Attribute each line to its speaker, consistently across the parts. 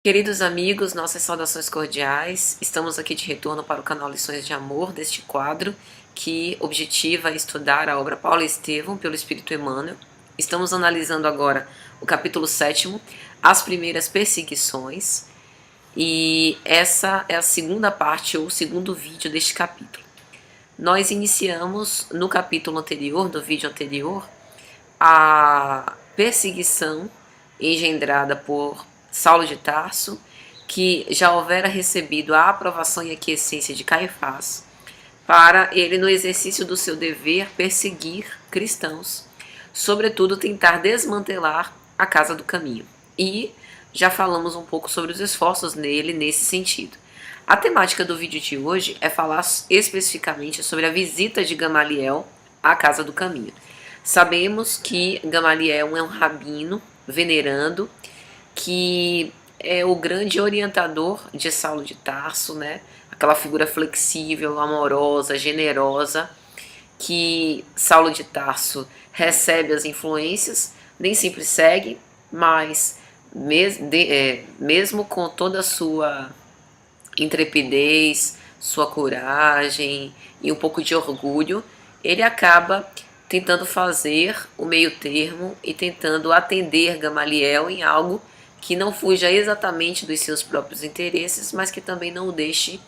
Speaker 1: Queridos amigos, nossas saudações cordiais. Estamos aqui de retorno para o canal Lições de Amor, deste quadro que objetiva estudar a obra Paulo e Estevão pelo Espírito Emmanuel. Estamos analisando agora o capítulo 7º, as primeiras perseguições, e essa é a segunda parte ou o segundo vídeo deste capítulo. Nós iniciamos no capítulo anterior, do vídeo anterior, a perseguição engendrada por Saulo de Tarso, que já houvera recebido a aprovação e aquiescência de Caifás, para ele, no exercício do seu dever, perseguir cristãos, sobretudo tentar desmantelar a Casa do Caminho. E já falamos um pouco sobre os esforços nele nesse sentido. A temática do vídeo de hoje é falar especificamente sobre a visita de Gamaliel à Casa do Caminho. Sabemos que Gamaliel é um rabino venerando, que é o grande orientador de Saulo de Tarso, né? Aquela figura flexível, amorosa, generosa, que Saulo de Tarso recebe as influências, nem sempre segue, mas mesmo com toda a sua intrepidez, sua coragem e um pouco de orgulho, ele acaba tentando fazer o meio termo e tentando atender Gamaliel em algo que não fuja exatamente dos seus próprios interesses, mas que também não o deixe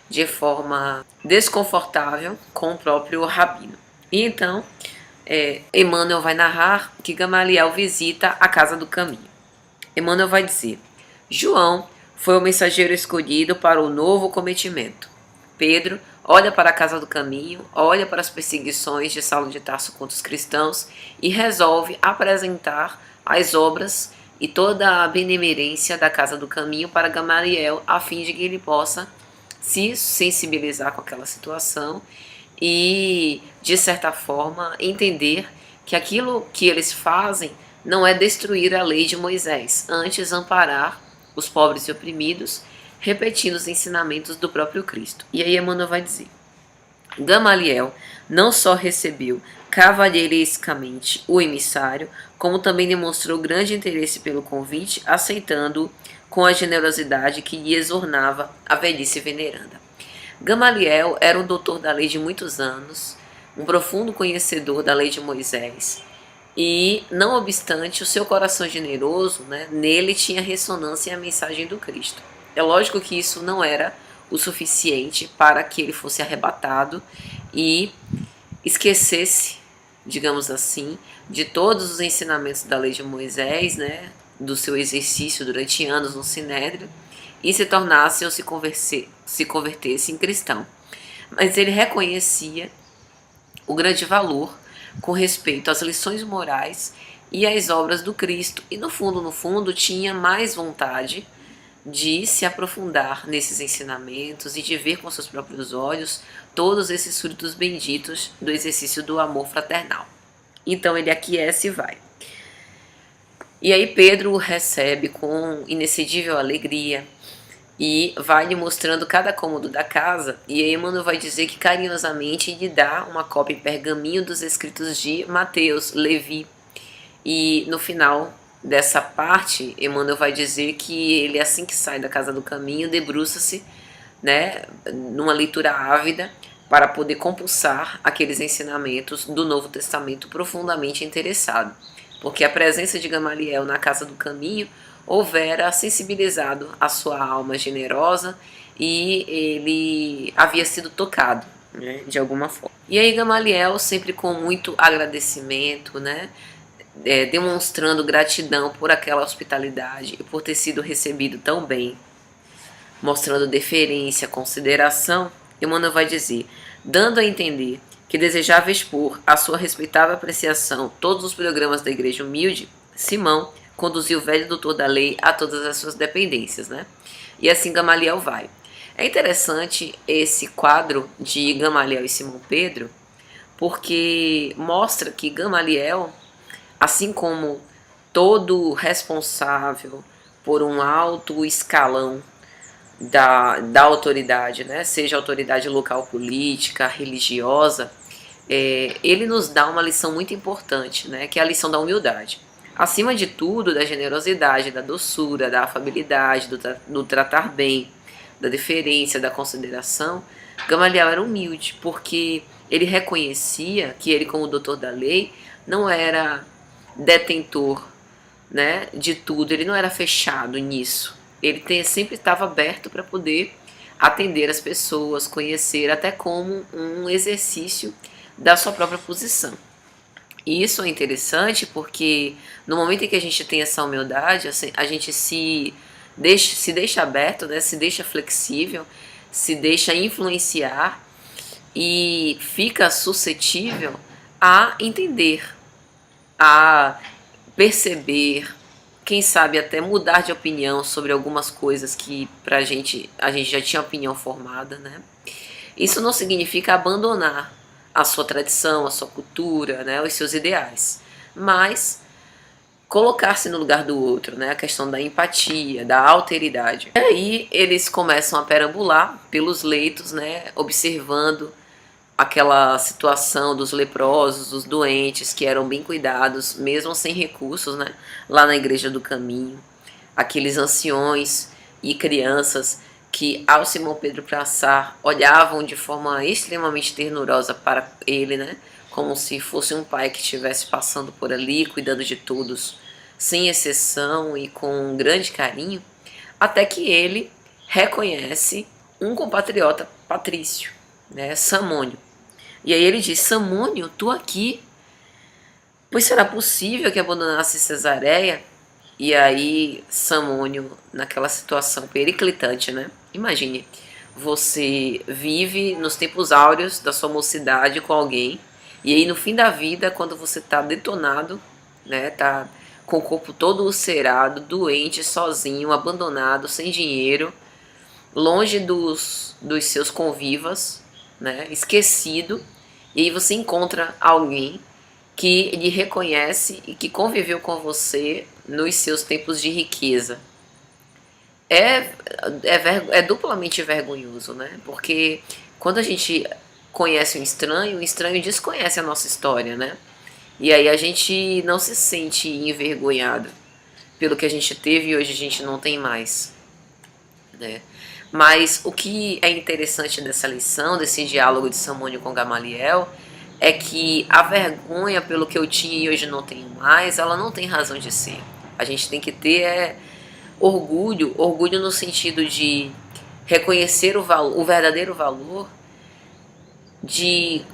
Speaker 1: de forma desconfortável com o próprio rabino. E então, Emmanuel vai narrar que Gamaliel visita a Casa do Caminho. Emmanuel vai dizer: João foi o mensageiro escolhido para o novo cometimento. Pedro olha para a Casa do Caminho, olha para as perseguições de Saulo de Tarso contra os cristãos e resolve apresentar as obras e toda a benemerência da Casa do Caminho para Gamaliel, a fim de que ele possa se sensibilizar com aquela situação e, de certa forma, entender que aquilo que eles fazem não é destruir a lei de Moisés, antes amparar os pobres e oprimidos, repetindo os ensinamentos do próprio Cristo. E aí Emmanuel vai dizer: Gamaliel não só recebeu cavalheirescamente o emissário, como também demonstrou grande interesse pelo convite, aceitando-o com a generosidade que lhe exornava a velhice veneranda. Gamaliel era um doutor da lei de muitos anos, um profundo conhecedor da lei de Moisés, e, não obstante o seu coração generoso, nele tinha ressonância a mensagem do Cristo. É lógico que isso não era o suficiente para que ele fosse arrebatado e esquecesse, digamos assim, de todos os ensinamentos da lei de Moisés, do seu exercício durante anos no Sinédrio, e se tornasse ou se convertesse em cristão. Mas ele reconhecia o grande valor com respeito às lições morais e às obras do Cristo, e no fundo, tinha mais vontade de se aprofundar nesses ensinamentos e de ver com seus próprios olhos todos esses frutos benditos do exercício do amor fraternal. Então ele aquece e vai. E aí Pedro o recebe com inexcedível alegria e vai lhe mostrando cada cômodo da casa, e aí Emmanuel vai dizer que carinhosamente lhe dá uma cópia em pergaminho dos escritos de Mateus, Levi, e no final dessa parte, Emmanuel vai dizer que ele, assim que sai da Casa do Caminho, debruça-se, numa leitura ávida, para poder compulsar aqueles ensinamentos do Novo Testamento profundamente interessado, porque a presença de Gamaliel na Casa do Caminho houvera sensibilizado a sua alma generosa e ele havia sido tocado, de alguma forma. E aí Gamaliel, sempre com muito agradecimento, demonstrando gratidão por aquela hospitalidade e por ter sido recebido tão bem, mostrando deferência, consideração, Emmanuel vai dizer, dando a entender que desejava expor a sua respeitável apreciação todos os programas da Igreja Humilde, Simão conduziu o velho doutor da lei a todas as suas dependências, E assim Gamaliel vai. É interessante esse quadro de Gamaliel e Simão Pedro, porque mostra que Gamaliel, assim como todo responsável por um alto escalão da autoridade, seja autoridade local política, religiosa, ele nos dá uma lição muito importante, que é a lição da humildade. Acima de tudo, da generosidade, da doçura, da afabilidade, do tratar bem, da deferência, da consideração, Gamaliel era humilde, porque ele reconhecia que ele, como doutor da lei, não era detentor, né, de tudo, ele não era fechado nisso. Ele sempre estava aberto para poder atender as pessoas, conhecer, até como um exercício da sua própria posição. E isso é interessante porque no momento em que a gente tem essa humildade, assim, a gente se deixa aberto, né, se deixa flexível, se deixa influenciar e fica suscetível a entender, a perceber, quem sabe até mudar de opinião sobre algumas coisas que a gente já tinha opinião formada, né? Isso não significa abandonar a sua tradição, a sua cultura, né, os seus ideais, mas colocar-se no lugar do outro, né, a questão da empatia, da alteridade. E aí eles começam a perambular pelos leitos, né, observando aquela situação dos leprosos, dos doentes que eram bem cuidados, mesmo sem recursos, né, lá na Igreja do Caminho, aqueles anciões e crianças que ao Simão Pedro passar olhavam de forma extremamente ternurosa para ele, né, como se fosse um pai que estivesse passando por ali, cuidando de todos, sem exceção e com um grande carinho, até que ele reconhece um compatriota patrício, né, Samônio. E aí ele diz: Samônio, tu aqui? Pois será possível que abandonasse Cesareia? E aí Samônio, naquela situação periclitante, né? Imagine, você vive nos tempos áureos da sua mocidade com alguém, e aí no fim da vida, quando você tá detonado, né, tá com o corpo todo ulcerado, doente, sozinho, abandonado, sem dinheiro, longe dos seus convivas, né, esquecido, e aí você encontra alguém que lhe reconhece e que conviveu com você nos seus tempos de riqueza. É duplamente vergonhoso, né? Porque quando a gente conhece o estranho desconhece a nossa história, né? E aí a gente não se sente envergonhado pelo que a gente teve e hoje a gente não tem mais, né? Mas o que é interessante dessa lição, desse diálogo de Samônio com Gamaliel, é que a vergonha pelo que eu tinha e hoje não tenho mais, ela não tem razão de ser. A gente tem que ter orgulho no sentido de reconhecer o verdadeiro valor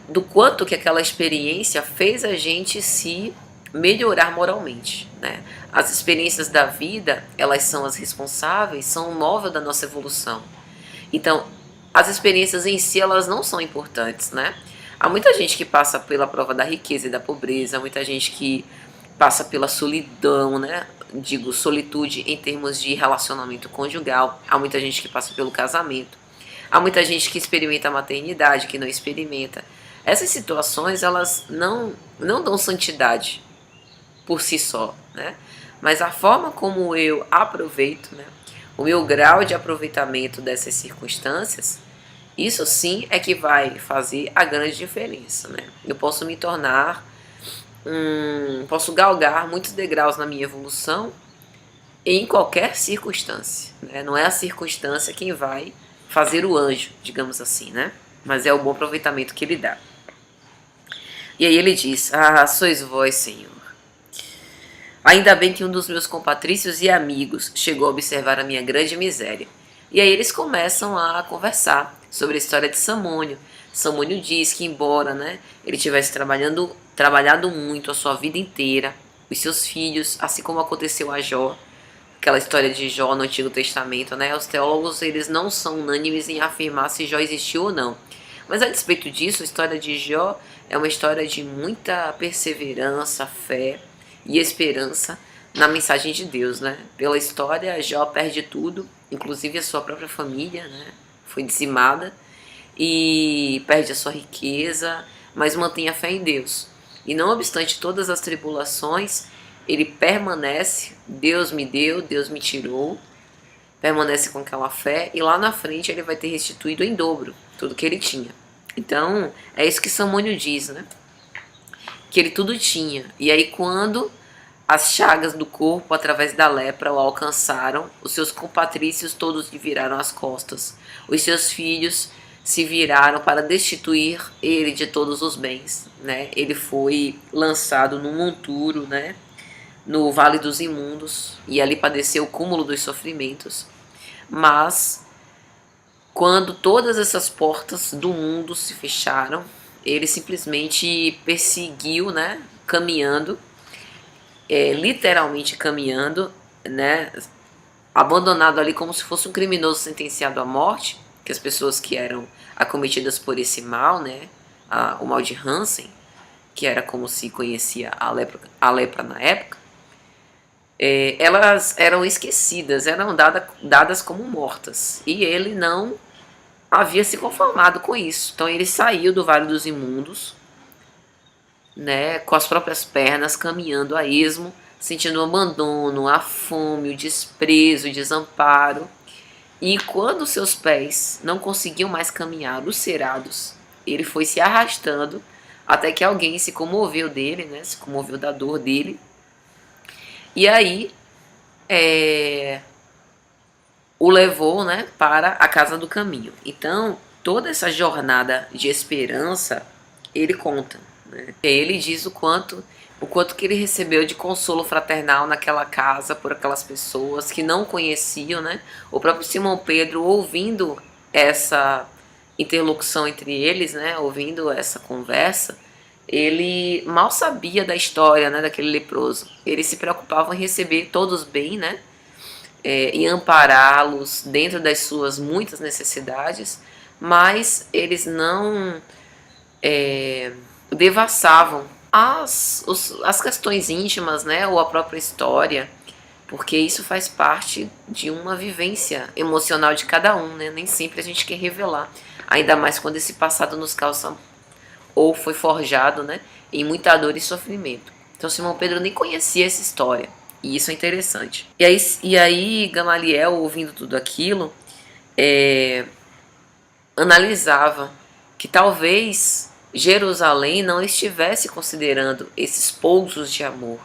Speaker 1: do quanto que aquela experiência fez a gente se melhorar moralmente, né? As experiências da vida, elas são as responsáveis, são o móvel da nossa evolução. Então, as experiências em si, elas não são importantes, né? Há muita gente que passa pela prova da riqueza e da pobreza, há muita gente que passa pela solidão, né? Digo, solitude em termos de relacionamento conjugal. Há muita gente que passa pelo casamento. Há muita gente que experimenta a maternidade, que não experimenta. Essas situações, elas não dão santidade por si só, né? Mas a forma como eu aproveito, né? O meu grau de aproveitamento dessas circunstâncias, isso sim é que vai fazer a grande diferença, né? Eu posso me tornar posso galgar muitos degraus na minha evolução em qualquer circunstância, né? Não é a circunstância quem vai fazer o anjo, digamos assim, né? Mas é o bom aproveitamento que ele dá. E aí ele diz: Ah, sois vós, Senhor. Ainda bem que um dos meus compatrícios e amigos chegou a observar a minha grande miséria. E aí eles começam a conversar sobre a história de Samônio. Samônio diz que embora, né, ele tivesse trabalhado muito a sua vida inteira, os seus filhos, assim como aconteceu a Jó, aquela história de Jó no Antigo Testamento, né, os teólogos eles não são unânimes em afirmar se Jó existiu ou não. Mas a despeito disso, a história de Jó é uma história de muita perseverança, fé e esperança na mensagem de Deus, né? Pela história, Jó perde tudo, inclusive a sua própria família, né? Foi dizimada e perde a sua riqueza, mas mantém a fé em Deus. E não obstante todas as tribulações, ele permanece, Deus me deu, Deus me tirou, permanece com aquela fé e lá na frente ele vai ter restituído em dobro tudo que ele tinha. Então, é isso que Samônio diz, né? Que ele tudo tinha. E aí quando As chagas do corpo através da lepra o alcançaram, os seus compatrícios todos lhe viraram as costas, os seus filhos se viraram para destituir ele de todos os bens, né? Ele foi lançado num monturo, né? No Vale dos Imundos, e ali padeceu o cúmulo dos sofrimentos. Mas quando todas essas portas do mundo se fecharam, ele simplesmente perseguiu, né? Caminhando, literalmente caminhando, né? Abandonado ali como se fosse um criminoso sentenciado à morte, que as pessoas que eram acometidas por esse mal, né? O mal de Hansen, que era como se conhecia a lepra na época, elas eram esquecidas, eram dadas como mortas. E ele não havia se conformado com isso. Então ele saiu do Vale dos Imundos, né, com as próprias pernas, caminhando a esmo, sentindo o abandono, a fome, o desprezo, o desamparo. E quando seus pés não conseguiam mais caminhar, ulcerados, ele foi se arrastando até que alguém se comoveu dele, né, se comoveu da dor dele. E aí o levou, né, para a casa do caminho. Então, toda essa jornada de esperança, ele conta, né? Ele diz o quanto que ele recebeu de consolo fraternal naquela casa por aquelas pessoas que não conheciam, né? O próprio Simão Pedro, ouvindo essa interlocução entre eles, né, ouvindo essa conversa, ele mal sabia da história, né, daquele leproso. Eles se preocupavam em receber todos bem, né, em ampará-los dentro das suas muitas necessidades, mas eles não devassavam as questões íntimas, né, ou a própria história, porque isso faz parte de uma vivência emocional de cada um, né? Nem sempre a gente quer revelar, ainda mais quando esse passado nos causa ou foi forjado, né, em muita dor e sofrimento. Então Simão Pedro nem conhecia essa história, e isso é interessante. E aí Gamaliel, ouvindo tudo aquilo, analisava que talvez Jerusalém não estivesse considerando esses pousos de amor,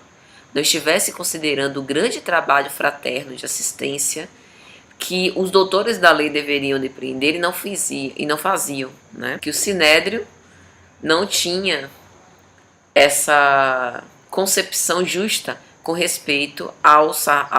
Speaker 1: não estivesse considerando o grande trabalho fraterno de assistência que os doutores da lei deveriam depreender e não faziam, né? Que o Sinédrio não tinha essa concepção justa com respeito ao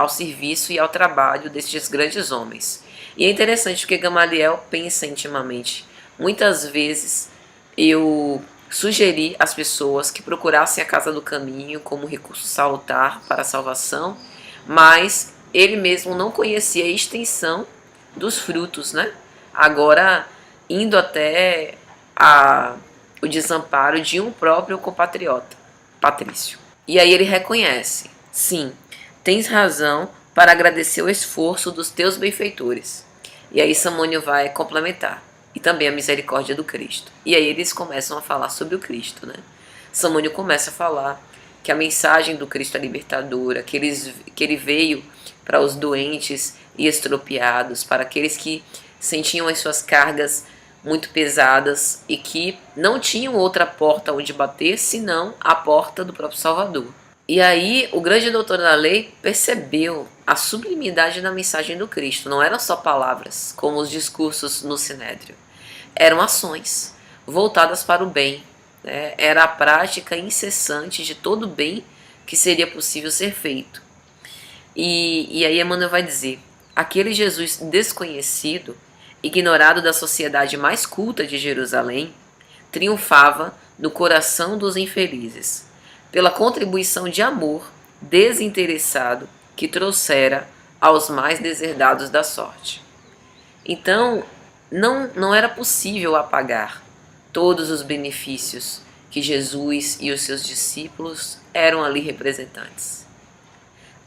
Speaker 1: serviço e ao trabalho destes grandes homens. E é interessante porque Gamaliel pensa intimamente. Muitas vezes eu sugeri às pessoas que procurassem a casa do caminho como recurso salutar para a salvação, mas ele mesmo não conhecia a extensão dos frutos, né? Agora, indo até o desamparo de um próprio compatriota, Patrício. E aí ele reconhece: sim, tens razão para agradecer o esforço dos teus benfeitores. E aí Samônio vai complementar: e também a misericórdia do Cristo. E aí eles começam a falar sobre o Cristo, né? Samônio começa a falar que a mensagem do Cristo é libertadora, que ele veio para os doentes e estropiados, para aqueles que sentiam as suas cargas muito pesadas e que não tinham outra porta onde bater senão a porta do próprio Salvador. E aí o grande doutor da lei percebeu a sublimidade da mensagem do Cristo. Não eram só palavras, como os discursos no Sinédrio. Eram ações voltadas para o bem, né? Era a prática incessante de todo o bem que seria possível ser feito. E aí Emmanuel vai dizer: aquele Jesus desconhecido, ignorado da sociedade mais culta de Jerusalém, triunfava no coração dos infelizes, pela contribuição de amor desinteressado que trouxera aos mais deserdados da sorte. Então, não era possível apagar todos os benefícios que Jesus e os seus discípulos eram ali representantes.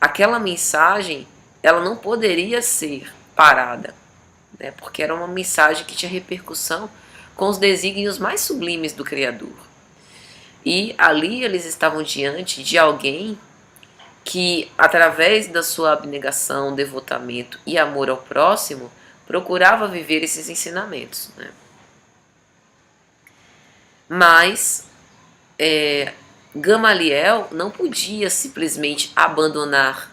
Speaker 1: Aquela mensagem, ela não poderia ser parada, né, porque era uma mensagem que tinha repercussão com os desígnios mais sublimes do Criador. E ali eles estavam diante de alguém que, através da sua abnegação, devotamento e amor ao próximo, procurava viver esses ensinamentos, né? Mas Gamaliel não podia simplesmente abandonar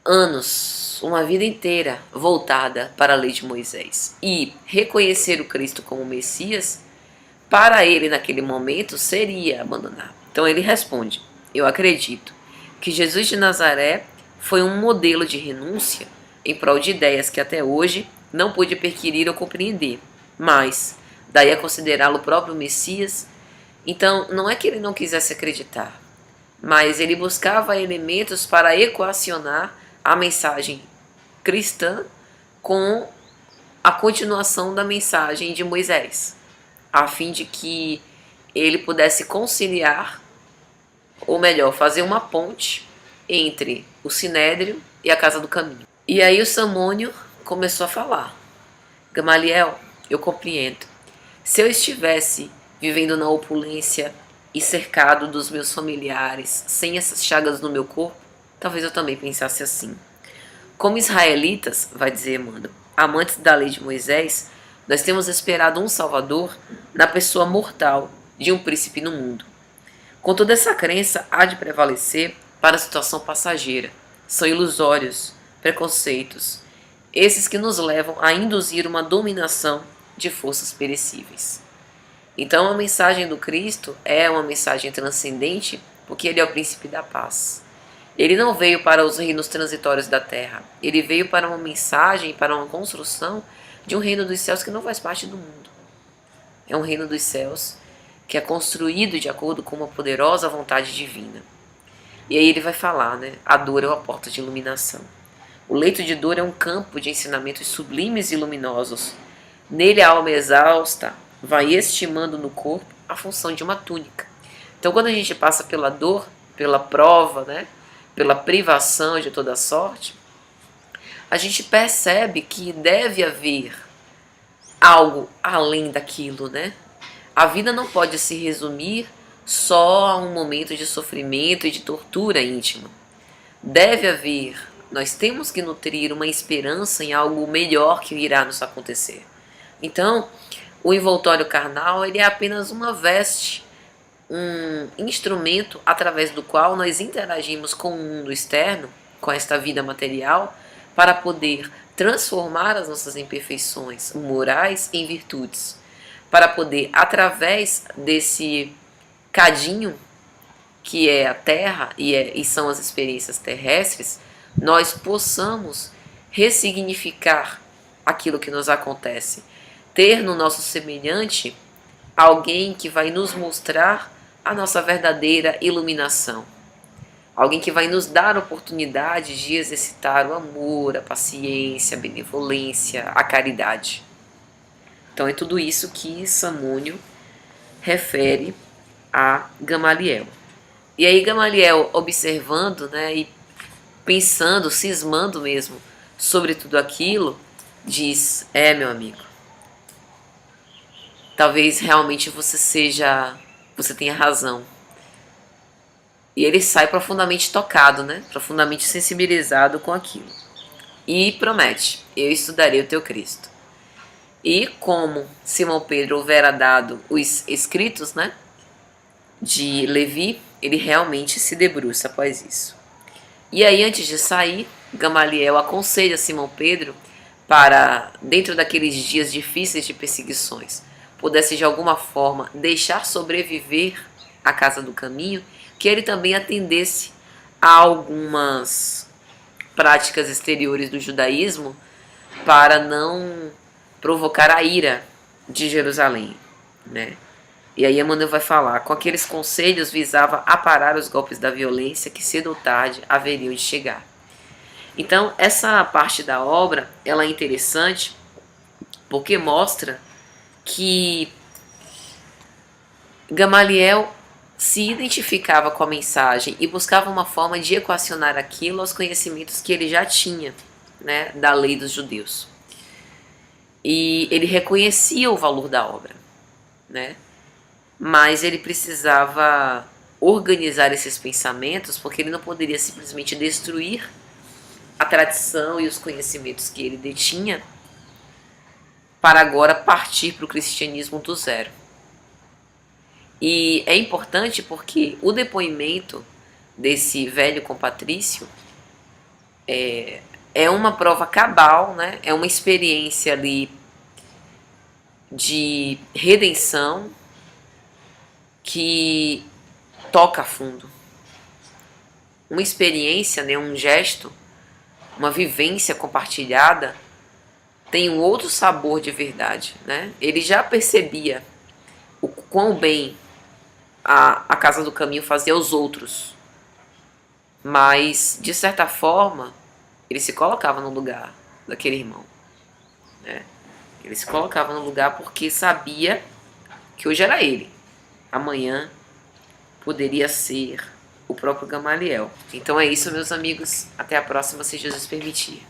Speaker 1: anos, uma vida inteira voltada para a lei de Moisés e reconhecer o Cristo como Messias. Para ele naquele momento seria abandonar. Então ele responde: eu acredito que Jesus de Nazaré foi um modelo de renúncia em prol de ideias que até hoje não pude perquirir ou compreender, mas daí a considerá-lo o próprio Messias. Então não é que ele não quisesse acreditar, mas ele buscava elementos para equacionar a mensagem cristã com a continuação da mensagem de Moisés, a fim de que ele pudesse conciliar, ou melhor, fazer uma ponte entre o Sinédrio e a Casa do Caminho. E aí o Samônio começou a falar: Gamaliel, eu compreendo. Se eu estivesse vivendo na opulência e cercado dos meus familiares, sem essas chagas no meu corpo, talvez eu também pensasse assim. Como israelitas, vai dizer Emmanuel, amantes da lei de Moisés, nós temos esperado um Salvador na pessoa mortal de um príncipe no mundo. Contudo, essa crença há de prevalecer para a situação passageira. São ilusórios, preconceitos, esses que nos levam a induzir uma dominação de forças perecíveis. Então, a mensagem do Cristo é uma mensagem transcendente, porque ele é o príncipe da paz. Ele não veio para os reinos transitórios da terra. Ele veio para uma mensagem, para uma construção de um reino dos céus que não faz parte do mundo. É um reino dos céus que é construído de acordo com uma poderosa vontade divina. E aí ele vai falar, né? A dor é uma porta de iluminação. O leito de dor é um campo de ensinamentos sublimes e luminosos. Nele a alma exausta vai estimando no corpo a função de uma túnica. Então, quando a gente passa pela dor, pela prova, né, pela privação de toda sorte, a gente percebe que deve haver algo além daquilo, né? A vida não pode se resumir só a um momento de sofrimento e de tortura íntima. Deve haver, nós temos que nutrir uma esperança em algo melhor que irá nos acontecer. Então, o envoltório carnal ele é apenas uma veste, um instrumento através do qual nós interagimos com o mundo externo, com esta vida material, para poder transformar as nossas imperfeições morais em virtudes, para poder, através desse cadinho que é a Terra e são as experiências terrestres, nós possamos ressignificar aquilo que nos acontece, ter no nosso semelhante alguém que vai nos mostrar a nossa verdadeira iluminação, alguém que vai nos dar a oportunidade de exercitar o amor, a paciência, a benevolência, a caridade. Então é tudo isso que Samônio refere a Gamaliel. E aí Gamaliel, observando, né, e pensando, cismando mesmo sobre tudo aquilo, diz: meu amigo, talvez realmente você tenha razão. E ele sai profundamente tocado, né, profundamente sensibilizado com aquilo. E promete: eu estudarei o teu Cristo. E como Simão Pedro houvera dado os escritos, né, de Levi, ele realmente se debruça após isso. E aí, antes de sair, Gamaliel aconselha Simão Pedro para, dentro daqueles dias difíceis de perseguições, pudesse de alguma forma deixar sobreviver a Casa do Caminho, que ele também atendesse a algumas práticas exteriores do judaísmo para não provocar a ira de Jerusalém, né? E aí Emmanuel vai falar: com aqueles conselhos visava aparar os golpes da violência que cedo ou tarde haveriam de chegar. Então essa parte da obra ela é interessante porque mostra que Gamaliel se identificava com a mensagem e buscava uma forma de equacionar aquilo aos conhecimentos que ele já tinha, né, da lei dos judeus. E ele reconhecia o valor da obra, né? Mas ele precisava organizar esses pensamentos, porque ele não poderia simplesmente destruir a tradição e os conhecimentos que ele detinha para agora partir para o cristianismo do zero. E é importante porque o depoimento desse velho compatrício é uma prova cabal, né? É uma experiência ali de redenção que toca a fundo. Uma experiência, né? Um gesto, uma vivência compartilhada tem um outro sabor de verdade, né? Ele já percebia o quão bem a Casa do Caminho fazia aos outros, mas de certa forma ele se colocava no lugar daquele irmão, né? Ele se colocava no lugar porque sabia que hoje era ele, amanhã poderia ser o próprio Gamaliel. Então é isso, meus amigos, até a próxima, se Jesus permitir.